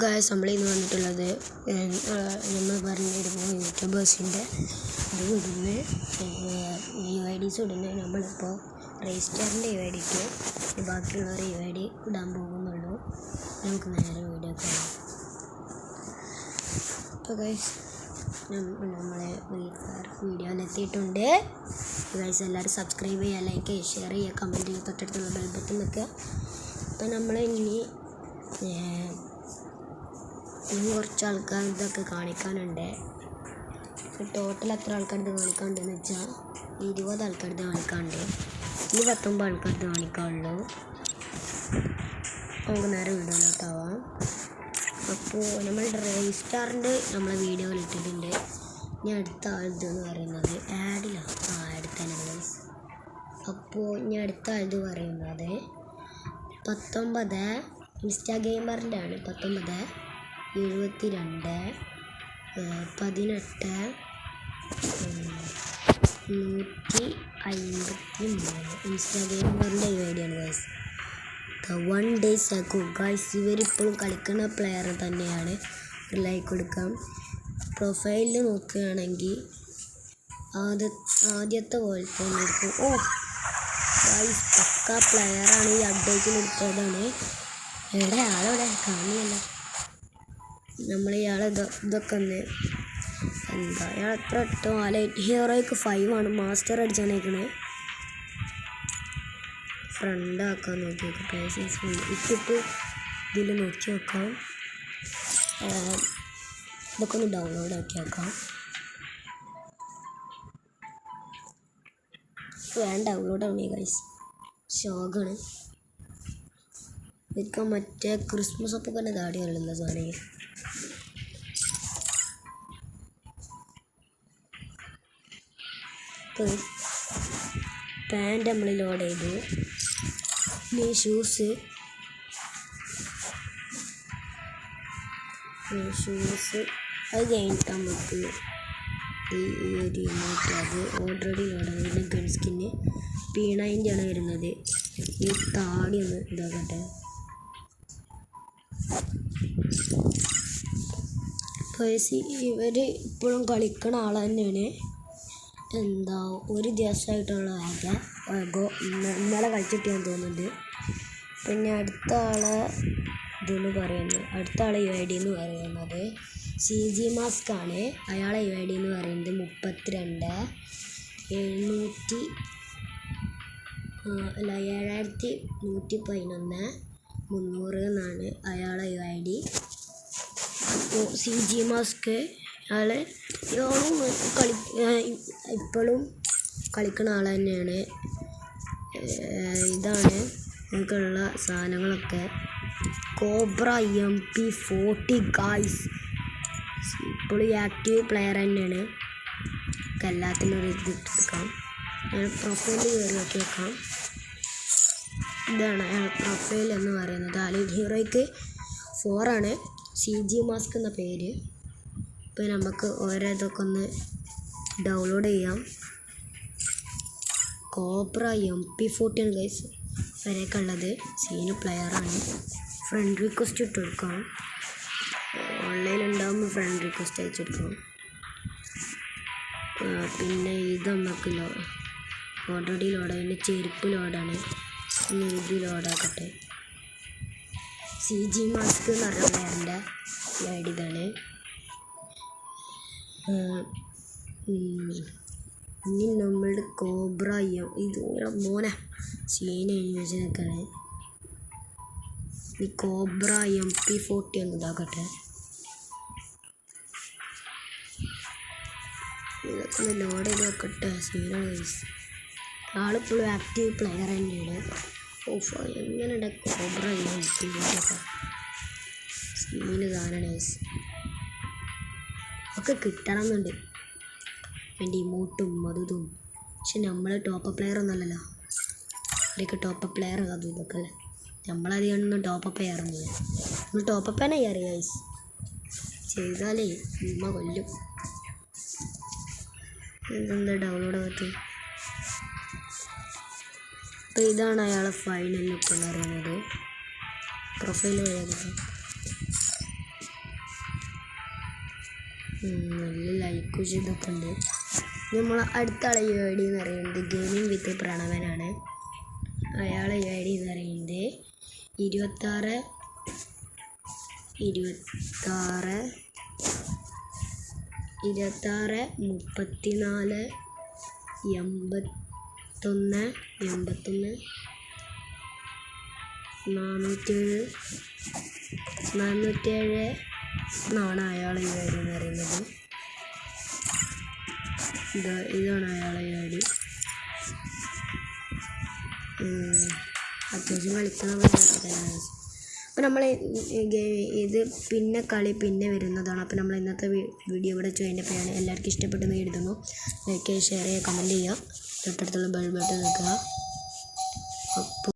Guys നമ്മൾ ഇന്ന് വന്നിട്ടുള്ളത് നമ്മൾ പറഞ്ഞിരുന്നു യൂട്യൂബേഴ്സിൻ്റെ ഇത് ഇടുന്ന UIDs ഇടുന്ന നമ്മളിപ്പോൾ രജിസ്റ്ററിൻ്റെ UIDക്ക് ബാക്കിയുള്ളവർ UID ഇടാൻ പോകുന്നുള്ളൂ. നമുക്ക് നേരെ വീഡിയോ കാണാം. അപ്പോൾ ഗായ്സ് നമ്മളെ വീഡിയോയിലെത്തിയിട്ടുണ്ട്. ഗായ്സ് എല്ലാവരും സബ്സ്ക്രൈബ് ചെയ്യുക, ലൈക്ക് ചെയ്യുക, ഷെയർ ചെയ്യുക, കമൻറ്റ് ചെയ്യുക, തൊട്ടടുത്തുള്ള ബെൽ ബട്ടൺ നിൽക്കുക. അപ്പോൾ നമ്മൾ ഇനി കുറച്ച് ആൾക്കാർ ഇതൊക്കെ കാണിക്കാനുണ്ട്. ടോട്ടൽ എത്ര ആൾക്കാർക്ക് കാണിക്കാനുണ്ടെന്ന് വെച്ചാൽ 20 ആൾക്കാർക്ക് കാണിക്കാനുണ്ട്. 19 ആൾക്കാർക്ക് കാണിക്കാനുള്ളൂ. നമുക്ക് നേരെ വീഡിയോയിലോട്ടാവാം. അപ്പോൾ നമ്മൾ രജിസ്റ്റാറിൻ്റെ നമ്മളെ വീഡിയോയിൽ ഇട്ടിട്ടുണ്ട്. ഇനി അടുത്ത ആൾതെന്ന് പറയുന്നത് അടുത്തന്നെ. അപ്പോൾ ഇനി അടുത്ത ആൾത് പറയുന്നത് 19 ഇൻസ്റ്റാഗെയിമറിൻ്റെ ആണ്. 19 72 18 153 ഇൻസ്റ്റാഗ്രാമറിൻ്റെ UID ആണ് ഗൈസ്. 1 days ago guys. ഇവരിപ്പോഴും കളിക്കുന്ന പ്ലെയർ തന്നെയാണ്. ഒരു ലൈക്ക് കൊടുക്കാം. പ്രൊഫൈലിൽ നോക്കുകയാണെങ്കിൽ ആദ്യത്തെ പോലെ തന്നെ இருக்கும். ഓ ഗൈസ് പക്ക പ്ലെയറാണ്. ഈ അപ്ഡേറ്റിൽ എടുത്തതാണ്. ആളവിടെ കാണിയല്ല. നമ്മൾ ഇയാളെ ഇതൊക്കെ ഒന്ന് ഇയാൾ എത്ര ഇട്ടോ ഹീറോയ്ക്ക് 5 ആണ്. മാസ്റ്റർ അടിച്ചാണേക്കണേ. ഫ്രണ്ട് ആക്കാൻ നോക്കി നോക്കാം. ഇട്ടിട്ട് ഇതിൽ നോക്കി നോക്കാം. ഇതൊക്കെ ഒന്ന് ഡൗൺലോഡ് ആക്കി നോക്കാം. ഡൗൺലോഡ് ആവണേ ഗൈസ്. ഷോക്കാണ്. ഇതൊക്കെ മറ്റേ ക്രിസ്മസ് ഒക്കെ തന്നെ ദാടിയുള്ള സാധനം. പാൻറ് നമ്മൾ ലോഡ് ചെയ്തു. ഇനി ഷൂസ് അത് കഴിഞ്ഞിട്ട് നമുക്ക് ഈ ഒരു ഇമോട്ട് അത് ഓൾറെഡി ലോഡാണ്. ഗൺ സ്കിന്ന് P90 ആണ് വരുന്നത്. ഈ താടി ഒന്ന് ഇതാക്കട്ടെ. ഇവർ ഇപ്പോഴും കളിക്കണ ആൾ തന്നെയാണ്. ഒരു ദിവസമായിട്ടുള്ള ഇന്നലെ കളിച്ചിട്ടാണ് തോന്നുന്നുണ്ട്. പിന്നെ അടുത്ത ആളെ UID എന്ന് പറയുന്നത് CG മാസ്ക് ആണ്. അയാളെ UID എന്ന് പറയുന്നത് 72 7111 300 എന്നാണ് അയാളെ UID. അപ്പോൾ CG മാസ്ക് ഇപ്പോഴും കളിക്കുന്ന ആൾ തന്നെയാണ്. ഇതാണ് നമുക്കുള്ള സാധനങ്ങളൊക്കെ. Cobra MP40 guys. ഇപ്പോഴും ആക്റ്റീവ് പ്ലെയർ തന്നെയാണ്. എല്ലാത്തിനും ഒരു ഇത് എടുക്കാം. പ്രൊഫൈലിൽ കയറി നോക്കി വെക്കാം. ഇതാണ് പ്രൊഫൈൽ എന്ന് പറയുന്നത്. ഹീറോയ്ക്ക് 4 ആണ്. CG മാസ്ക് എന്ന പേര്. ഇപ്പോൾ നമുക്ക് ഓരോ ഇതൊക്കെ ഒന്ന് ഡൗൺലോഡ് ചെയ്യാം. കോബ്ര MP40 ആണ് ഗൈസ് വരെയൊക്കെ ഉള്ളത്. സീന് പ്ലെയറാണ്. ഫ്രണ്ട് റിക്വസ്റ്റ് ഇട്ട് കൊടുക്കാം. ഓൺലൈൻ ഉണ്ടാകുമ്പോൾ ഫ്രണ്ട് റിക്വസ്റ്റ് അയച്ചെടുക്കണം. പിന്നെ ഇത് നമുക്ക് ഓൾറെഡി ലോഡാണ്. ചെരുപ്പ് ലോഡാണ്. ഇത് ലോഡാക്കട്ടെ. CG മാസ്ക് എന്ന് പറഞ്ഞ പ്ലെയറിൻ്റെ UID ഇതാണ്. ഇനി നമ്മളുടെ കോബ്ര ഇത് മോനെ സീന ന്യൂസിനൊക്കെയാണ്. ഈ കോബ്ര MP40 ഒന്ന് ഇതാക്കട്ടെ. ഇതൊക്കെ ഒന്ന് ലോഡ് ചെയ്ത് വെക്കട്ടെ. സീനാണ് ഗൈസ്. ആളിപ്പോഴും ആക്റ്റീവ് പ്ലെയർ തന്നെയാണ്. എങ്ങനെയുണ്ട് കോബ്ര MP40 സീന് സാധനമാണ് ഗൈസ്. ഒക്കെ കിട്ടണമെന്നുണ്ട് എൻ്റെ ഇമോട്ടും അതും. പക്ഷെ നമ്മൾ ടോപ്പ് പ്ലെയർ ഒന്നുമല്ലല്ലോ. ഇവരൊക്കെ ടോപ്പ് പ്ലെയർ അതും ഇതൊക്കെ അല്ലേ. നമ്മളധികമൊന്നും ടോപ്പ് ചെയ്യാറൊന്നുമില്ല. നമ്മൾ ടോപ്പ് തന്നെ ചെയ്യാറ് ഗൈസ്. ചെയ്താലേ ഉമ്മ കൊല്ലും. ഇതെന്താ ഡൗൺലോഡ് ആകത്ത്. അപ്പോൾ ഇതാണ് അയാളെ ഫൈനൽ ലുക്ക് എന്ന് പറയുന്നത്. പ്രൊഫൈൽ വഴിയാക്കുന്നത്. നല്ല ലൈക്ക് ഇതൊക്കെ ഉണ്ട്. നമ്മൾ അടുത്ത ആളെ UID എന്ന് പറയുന്നത് ഗെയിമിംഗ് വിത്ത് പ്രണവനാണ്. അയാളെ UID എന്ന് പറയുന്നത് 26 34 34 81 81 407 എന്നാണ് അയാളെ UID എന്ന് പറയുന്നത്. ഇതാണ് അയാളെ UID. അത്യാവശ്യം കളിക്കുന്ന അപ്പോൾ നമ്മൾ ഇത് പിന്നെ വരുന്നതാണ്. അപ്പോൾ നമ്മൾ ഇന്നത്തെ വീഡിയോ ഇവിടെ ചെയ്യുന്ന പേരാണ്. എല്ലാവർക്കും ഇഷ്ടപ്പെട്ടെന്ന് എഴുതുന്നു. ലൈക്ക് ചെയ്യുക, ഷെയർ ചെയ്യുക, കമൻറ്റ് ചെയ്യുക, തൊട്ടടുത്തുള്ള ബെൽ ബട്ടൺ നിൽക്കുക.